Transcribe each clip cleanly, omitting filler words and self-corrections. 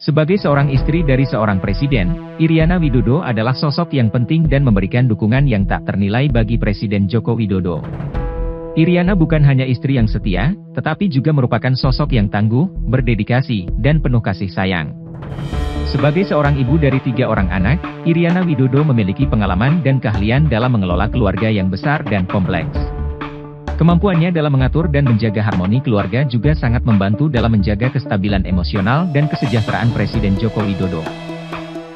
Sebagai seorang istri dari seorang presiden, Iriana Widodo adalah sosok yang penting dan memberikan dukungan yang tak ternilai bagi Presiden Joko Widodo. Iriana bukan hanya istri yang setia, tetapi juga merupakan sosok yang tangguh, berdedikasi, dan penuh kasih sayang. Sebagai seorang ibu dari 3 orang anak, Iriana Widodo memiliki pengalaman dan keahlian dalam mengelola keluarga yang besar dan kompleks. Kemampuannya dalam mengatur dan menjaga harmoni keluarga juga sangat membantu dalam menjaga kestabilan emosional dan kesejahteraan Presiden Joko Widodo.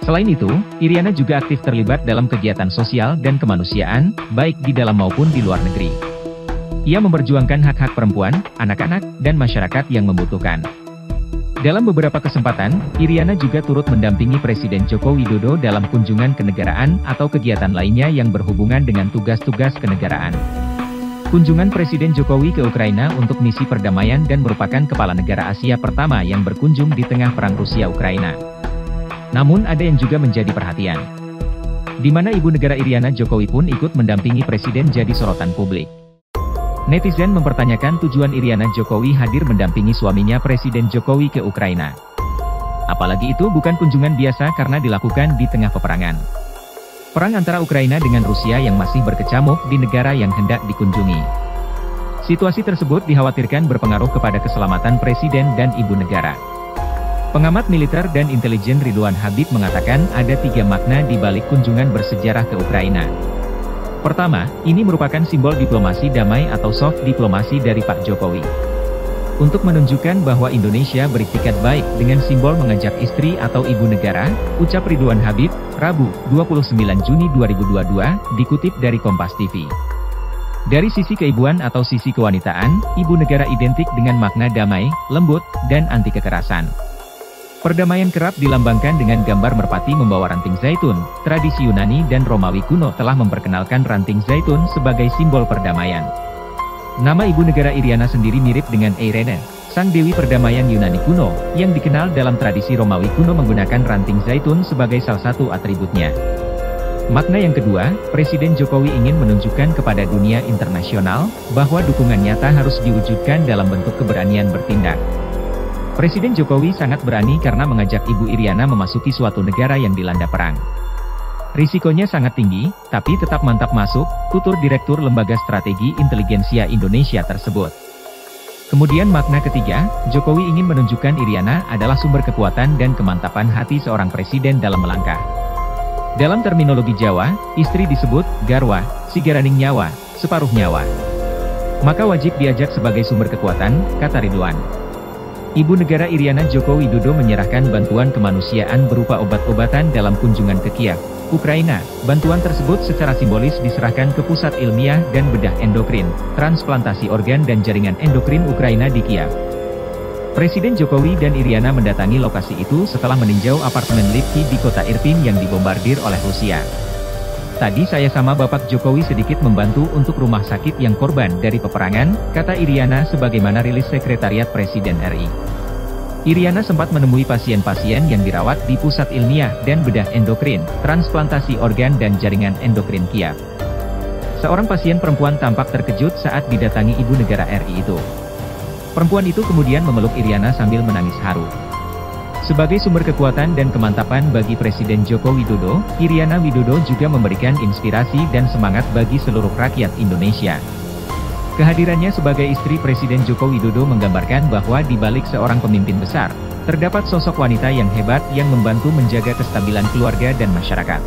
Selain itu, Iriana juga aktif terlibat dalam kegiatan sosial dan kemanusiaan, baik di dalam maupun di luar negeri. Ia memperjuangkan hak-hak perempuan, anak-anak, dan masyarakat yang membutuhkan. Dalam beberapa kesempatan, Iriana juga turut mendampingi Presiden Joko Widodo dalam kunjungan kenegaraan atau kegiatan lainnya yang berhubungan dengan tugas-tugas kenegaraan. Kunjungan Presiden Jokowi ke Ukraina untuk misi perdamaian dan merupakan kepala negara Asia pertama yang berkunjung di tengah perang Rusia-Ukraina. Namun ada yang juga menjadi perhatian, di mana ibu negara Iriana Jokowi pun ikut mendampingi Presiden jadi sorotan publik. Netizen mempertanyakan tujuan Iriana Jokowi hadir mendampingi suaminya Presiden Jokowi ke Ukraina. Apalagi itu bukan kunjungan biasa karena dilakukan di tengah peperangan. Perang antara Ukraina dengan Rusia yang masih berkecamuk di negara yang hendak dikunjungi. Situasi tersebut dikhawatirkan berpengaruh kepada keselamatan Presiden dan Ibu Negara. Pengamat militer dan intelijen Ridwan Habib mengatakan ada 3 makna di balik kunjungan bersejarah ke Ukraina. Pertama, ini merupakan simbol diplomasi damai atau soft diplomasi dari Pak Jokowi. Untuk menunjukkan bahwa Indonesia beriktikat baik dengan simbol mengajak istri atau ibu negara, ucap Ridwan Habib, Rabu, 29 Juni 2022, dikutip dari Kompas TV. Dari sisi keibuan atau sisi kewanitaan, ibu negara identik dengan makna damai, lembut, dan anti kekerasan. Perdamaian kerap dilambangkan dengan gambar merpati membawa ranting zaitun. Tradisi Yunani dan Romawi kuno telah memperkenalkan ranting zaitun sebagai simbol perdamaian. Nama ibu negara Iriana sendiri mirip dengan Eirene, sang dewi perdamaian Yunani kuno, yang dikenal dalam tradisi Romawi kuno menggunakan ranting zaitun sebagai salah satu atributnya. Makna yang kedua, Presiden Jokowi ingin menunjukkan kepada dunia internasional, bahwa dukungan nyata harus diwujudkan dalam bentuk keberanian bertindak. Presiden Jokowi sangat berani karena mengajak Ibu Iriana memasuki suatu negara yang dilanda perang. Risikonya sangat tinggi, tapi tetap mantap masuk, tutur Direktur Lembaga Strategi Inteligensia Indonesia tersebut. Kemudian makna ketiga, Jokowi ingin menunjukkan Iriana adalah sumber kekuatan dan kemantapan hati seorang presiden dalam melangkah. Dalam terminologi Jawa, istri disebut garwa, sigaraning nyawa, separuh nyawa. Maka wajib diajak sebagai sumber kekuatan, kata Ridwan. Ibu negara Iriana Joko Widodo menyerahkan bantuan kemanusiaan berupa obat-obatan dalam kunjungan ke Kiev, Ukraina. Bantuan tersebut secara simbolis diserahkan ke Pusat Ilmiah dan Bedah Endokrin, Transplantasi Organ dan Jaringan Endokrin Ukraina di Kiev. Presiden Jokowi dan Iriana mendatangi lokasi itu setelah meninjau apartemen Lipki di kota Irpin yang dibombardir oleh Rusia. Tadi saya sama Bapak Jokowi sedikit membantu untuk rumah sakit yang korban dari peperangan, kata Iriana sebagaimana rilis Sekretariat Presiden RI. Iriana sempat menemui pasien-pasien yang dirawat di Pusat Ilmiah dan Bedah Endokrin, Transplantasi Organ dan Jaringan Endokrin Kiev. Seorang pasien perempuan tampak terkejut saat didatangi ibu negara RI itu. Perempuan itu kemudian memeluk Iriana sambil menangis haru. Sebagai sumber kekuatan dan kemantapan bagi Presiden Joko Widodo, Iriana Widodo juga memberikan inspirasi dan semangat bagi seluruh rakyat Indonesia. Kehadirannya sebagai istri Presiden Joko Widodo menggambarkan bahwa di balik seorang pemimpin besar, terdapat sosok wanita yang hebat yang membantu menjaga kestabilan keluarga dan masyarakat.